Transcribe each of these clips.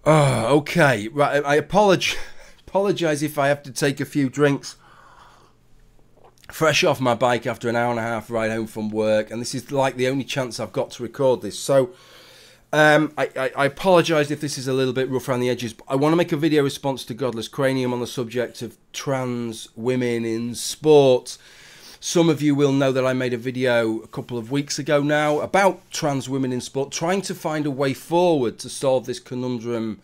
Oh, okay. Right, I apologize if I have to take a few drinks fresh off my bike after an hour and a half ride home from work, and this is like the only chance I've got to record this. So I apologise if this is a little bit rough around the edges, but I want to make a video response to Godless Cranium on the subject of trans women in sport. Some of you will know that I made a video a couple of weeks ago now about trans women in sport, trying to find a way forward to solve this conundrum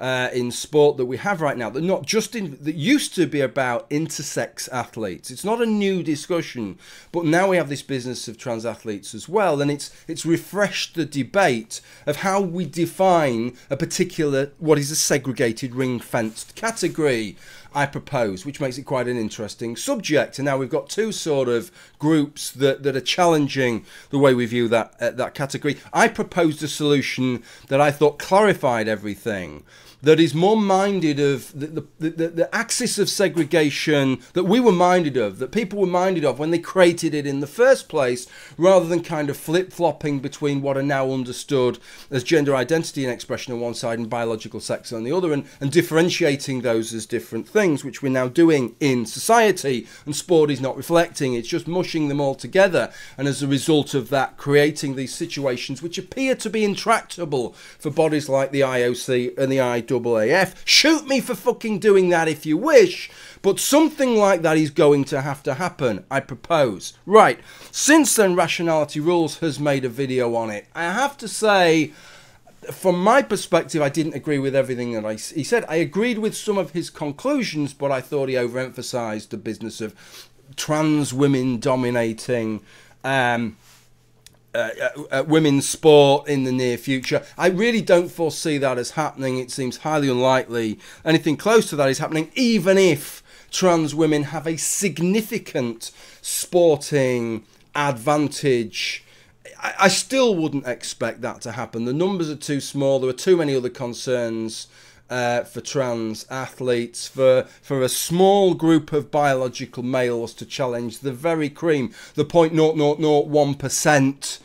in sport that we have right now, that not just in, that used to be about intersex athletes. It's not a new discussion, but now we have this business of trans athletes as well, and it's refreshed the debate of how we define a particular, what is a segregated ring-fenced category, I propose, which makes it quite an interesting subject. And now we've got two sort of groups that are challenging the way we view that category. I proposed a solution that I thought clarified everything, that is more minded of the axis of segregation that we were minded of, that people were minded of when they created it in the first place, rather than kind of flip-flopping between what are now understood as gender identity and expression on one side and biological sex on the other, and differentiating those as different things, which we're now doing in society, and sport is not reflecting. It's just mushing them all together, and as a result of that, creating these situations which appear to be intractable for bodies like the IOC and the IAAF. Shoot me for fucking doing that if you wish, but something like that is going to have to happen, I propose. Right, since then Rationality Rules has made a video on it. I have to say, from my perspective, I didn't agree with everything that he said. I agreed with some of his conclusions, but I thought he overemphasised the business of trans women dominating women's sport in the near future. I really don't foresee that as happening. It seems highly unlikely anything close to that is happening, even if trans women have a significant sporting advantage. I still wouldn't expect that to happen. The numbers are too small. There are too many other concerns for trans athletes, for a small group of biological males to challenge the very cream, the 0.0001%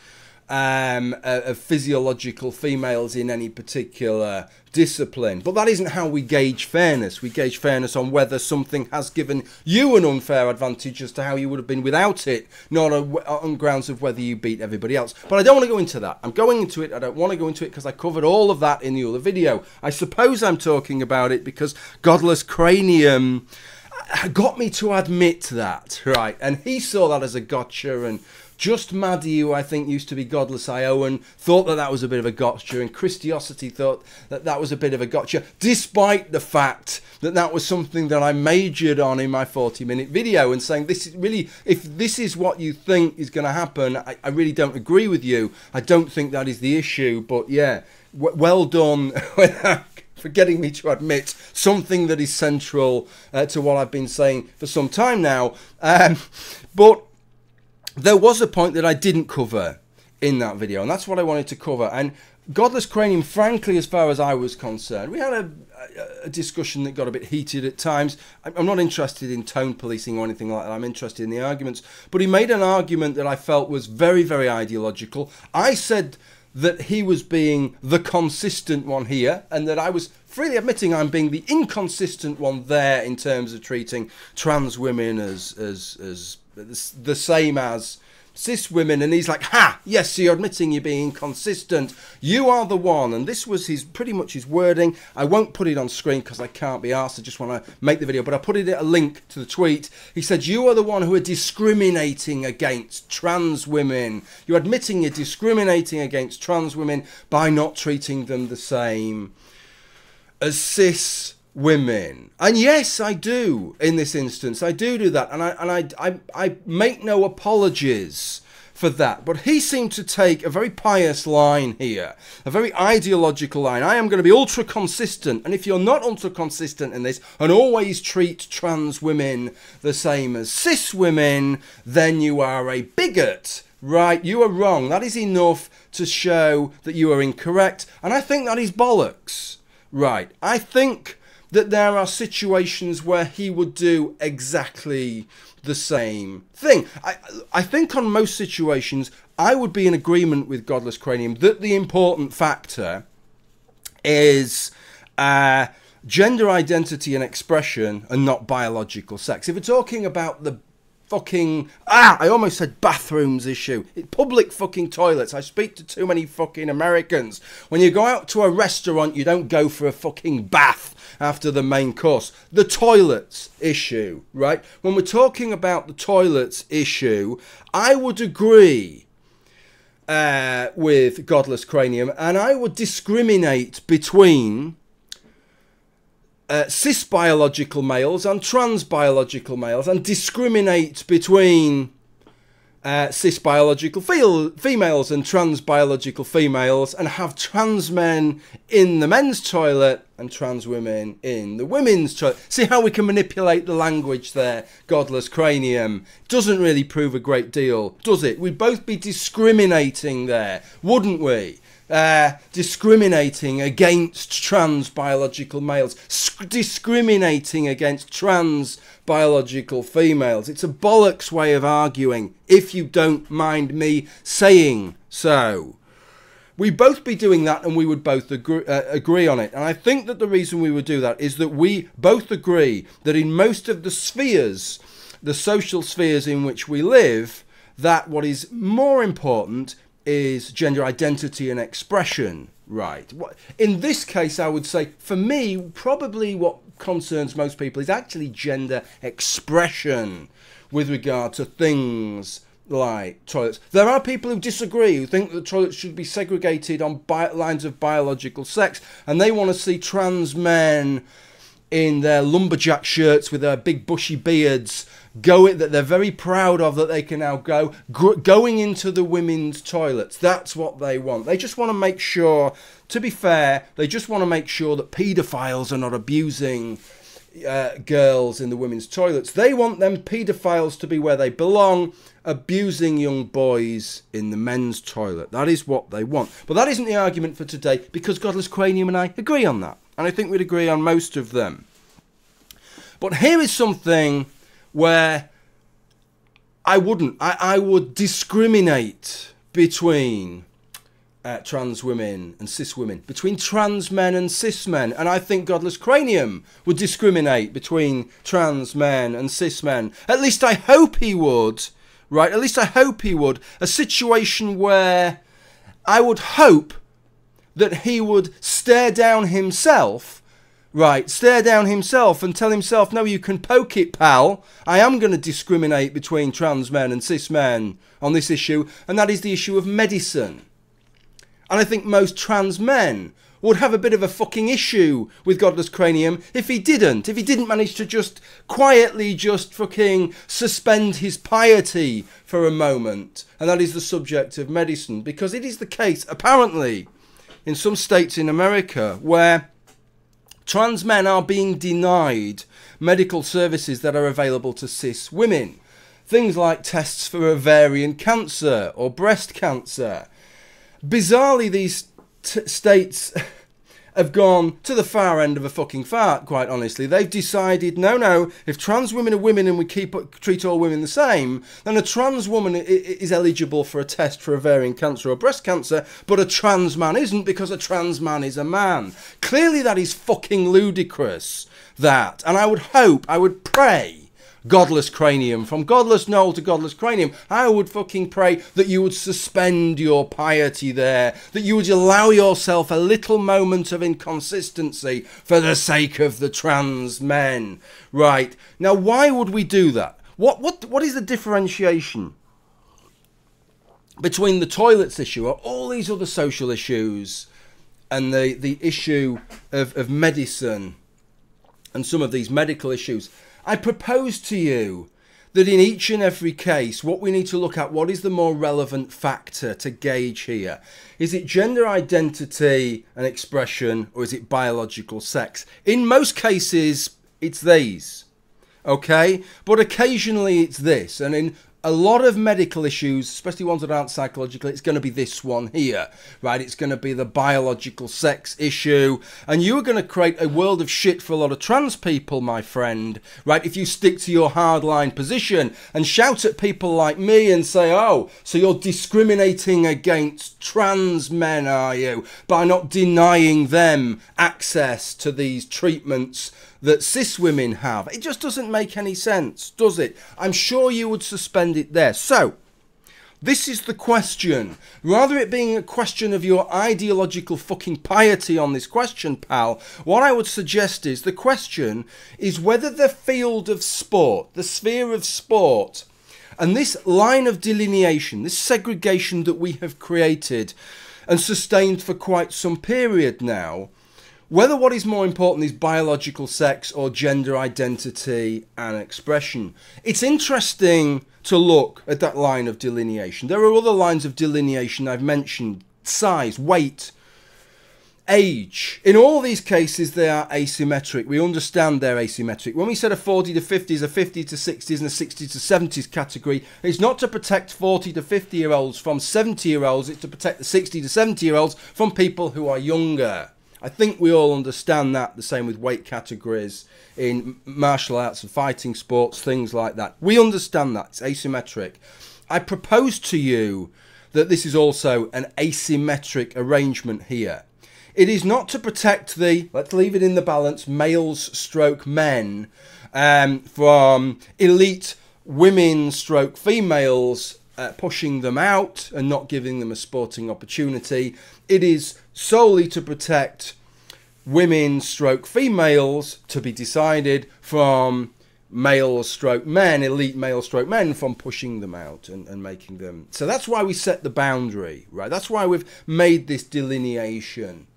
of physiological females in any particular discipline. But that isn't how we gauge fairness. We gauge fairness on whether something has given you an unfair advantage as to how you would have been without it, not on grounds of whether you beat everybody else. But I don't want to go into that. I'm going into it. I don't want to go into it because I covered all of that in the other video. I suppose I'm talking about it because Godless Cranium got me to admit that, right? And he saw that as a gotcha, and Just Maddie, who I think used to be Godless Iowan, thought that that was a bit of a gotcha, and Christiosity thought that that was a bit of a gotcha, despite the fact that that was something that I majored on in my 40-minute video, and saying, this is really, if this is what you think is going to happen, I really don't agree with you. I don't think that is the issue, but yeah, well done for getting me to admit something that is central to what I've been saying for some time now. But there was a point that I didn't cover in that video, and that's what I wanted to cover. And Godless Cranium, frankly, as far as I was concerned, we had a discussion that got a bit heated at times. I'm not interested in tone policing or anything like that. I'm interested in the arguments. But he made an argument that I felt was very, very ideological. I said that he was being the consistent one here, and that I was freely admitting I'm being the inconsistent one there in terms of treating trans women as the same as cis women. And he's like, ha, yes, so you're admitting you're being inconsistent. You are the one. And this was his pretty much his wording. I won't put it on screen because I can't be asked. I just want to make the video, but I put it a link to the tweet. He said, you are the one who are discriminating against trans women. You're admitting you're discriminating against trans women by not treating them the same as cis women. And yes, I do in this instance. I do that, and I make no apologies for that. But he seemed to take a very pious line here, a very ideological line. I am going to be ultra consistent, and if you're not ultra consistent in this and always treat trans women the same as cis women, then you are a bigot. Right, you are wrong. That is enough to show that you are incorrect, and I think that is bollocks. Right, I think that there are situations where he would do exactly the same thing. I think on most situations, I would be in agreement with Godless Cranium that the important factor is Gender identity and expression are not biological sex. If we're talking about the fucking... I almost said bathrooms issue. Public fucking toilets. I speak to too many fucking Americans. When you go out to a restaurant, you don't go for a fucking bath after the main course. The toilets issue, right? When we're talking about the toilets issue, I would agree with Godless Cranium, and I would discriminate between cis biological males and trans biological males, and discriminate between cis biological females and trans biological females, and have trans men in the men's toilet and trans women in the women's toilet. See how we can manipulate the language there, Godless Cranium? Doesn't really prove a great deal, does it? We'd both be discriminating there, wouldn't we? Discriminating against trans biological males, discriminating against trans biological females. It's a bollocks way of arguing, if you don't mind me saying so. We'd both be doing that, and we would both agree on it. And I think that the reason we would do that is that we both agree that in most of the spheres, the social spheres in which we live, that what is more important is gender identity and expression, right? In this case, I would say, for me, probably what concerns most people is actually gender expression with regard to things like toilets. There are people who disagree, who think that toilets should be segregated on lines of biological sex, and they want to see trans men in their lumberjack shirts with their big bushy beards that they're very proud of, that they can now going into the women's toilets. That's what they want. They just want to make sure, to be fair, they just want to make sure that paedophiles are not abusing girls in the women's toilets. They want them paedophiles to be where they belong, abusing young boys in the men's toilet. That is what they want. But that isn't the argument for today, because Godless Cranium and I agree on that. And I think we'd agree on most of them. But here is something where I wouldn't. I would discriminate between trans women and cis women, between trans men and cis men. And I think Godless Cranium would discriminate between trans men and cis men. At least I hope he would, right? At least I hope he would. A situation where I would hope that he would stare down himself, right, stare down himself and tell himself, no, you can poke it, pal. I am going to discriminate between trans men and cis men on this issue, and that is the issue of medicine. And I think most trans men would have a bit of a fucking issue with Godless Cranium if he didn't manage to just quietly just fucking suspend his piety for a moment. And that is the subject of medicine, because it is the case, apparently, in some states in America where trans men are being denied medical services that are available to cis women. Things like tests for ovarian cancer or breast cancer. Bizarrely, these states have gone to the far end of a fucking fart, quite honestly. They've decided, no, if trans women are women and we treat all women the same, then a trans woman is eligible for a test for ovarian cancer or breast cancer, but a trans man isn't, because a trans man is a man. Clearly that is fucking ludicrous, that. And I would pray, Godless Cranium, from Godless Noel to Godless Cranium, I would fucking pray that you would suspend your piety there, that you would allow yourself a little moment of inconsistency for the sake of the trans men. Right, now why would we do that? What is the differentiation between the toilets issue or all these other social issues and the issue of medicine and some of these medical issues? I propose to you that in each and every case, what we need to look at, what is the more relevant factor to gauge here? Is it gender identity and expression, or is it biological sex? In most cases, it's these, okay? But occasionally it's this, and in a lot of medical issues, especially ones that aren't psychological, it's going to be this one here, right? It's going to be the biological sex issue. And you are going to create a world of shit for a lot of trans people, my friend, right? If you stick to your hardline position and shout at people like me and say, oh, so you're discriminating against trans men, are you? By not denying them access to these treatments that cis women have. It just doesn't make any sense, does it? I'm sure you would suspend it there. So, this is the question. Rather it being a question of your ideological fucking piety on this question, pal, what I would suggest is the question is whether the field of sport, the sphere of sport, and this line of delineation, this segregation that we have created and sustained for quite some period now, whether what is more important is biological sex or gender identity and expression. It's interesting to look at that line of delineation. There are other lines of delineation I've mentioned. Size, weight, age. In all these cases, they are asymmetric. We understand they're asymmetric. When we said a 40 to 50s, a 50 to 60s and a 60 to 70s category, it's not to protect 40 to 50-year-olds from 70-year-olds. It's to protect the 60 to 70-year-olds from people who are younger. I think we all understand that, the same with weight categories in martial arts and fighting sports, things like that. We understand that, it's asymmetric. I propose to you that this is also an asymmetric arrangement here. It is not to protect the, let's leave it in the balance, males stroke men from elite women stroke females pushing them out and not giving them a sporting opportunity. It is solely to protect women stroke females, to be decided, from male stroke men, elite male stroke men, from pushing them out and making them. So that's why we set the boundary, right? That's why we've made this delineation.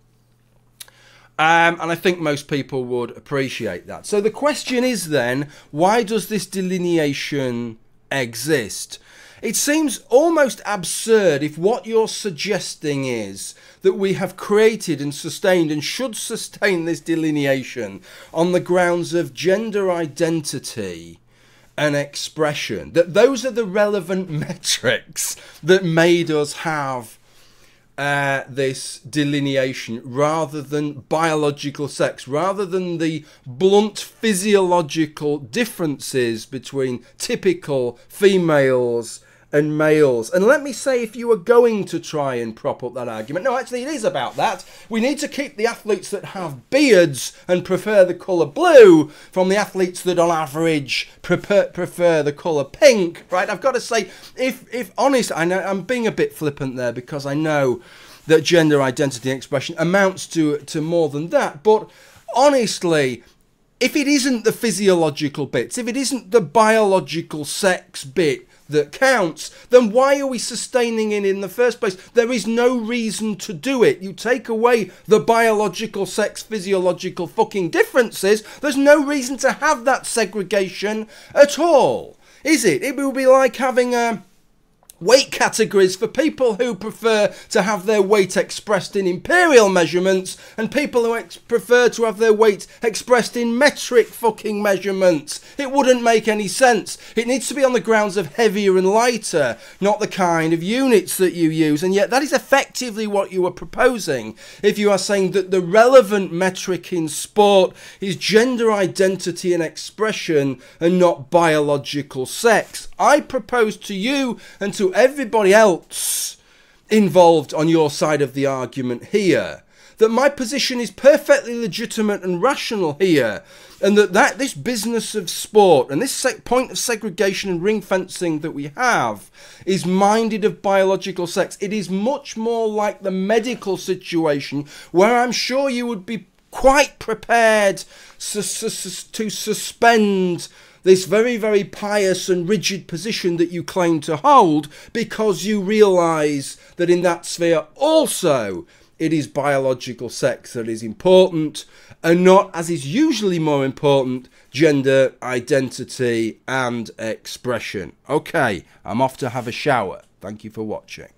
And I think most people would appreciate that. So the question is then, why does this delineation exist? It seems almost absurd if what you're suggesting is that we have created and sustained and should sustain this delineation on the grounds of gender identity and expression. That those are the relevant metrics that made us have this delineation rather than biological sex, rather than the blunt physiological differences between typical females and males. And let me say, if you are going to try and prop up that argument, no, actually it is about that. We need to keep the athletes that have beards and prefer the colour blue from the athletes that on average prefer the colour pink, right? I've got to say, if honest, I know I'm being a bit flippant there because I know that gender identity and expression amounts to more than that, but honestly, if it isn't the physiological bits, if it isn't the biological sex bit that counts, then why are we sustaining it in the first place? There is no reason to do it. You take away the biological sex physiological fucking differences, there's no reason to have that segregation at all, is it? It will be like having weight categories for people who prefer to have their weight expressed in imperial measurements and people who prefer to have their weight expressed in metric fucking measurements. It wouldn't make any sense. It needs to be on the grounds of heavier and lighter, not the kind of units that you use. And yet that is effectively what you are proposing if you are saying that the relevant metric in sport is gender identity and expression and not biological sex. I propose to you and to everybody else involved on your side of the argument here that my position is perfectly legitimate and rational here, and that this business of sport and this point of segregation and ring fencing that we have is minded of biological sex. It is much more like the medical situation where I'm sure you would be quite prepared to suspend this very, very pious and rigid position that you claim to hold, because you realise that in that sphere also it is biological sex that is important, and not, as is usually more important, gender identity and expression. Okay, I'm off to have a shower. Thank you for watching.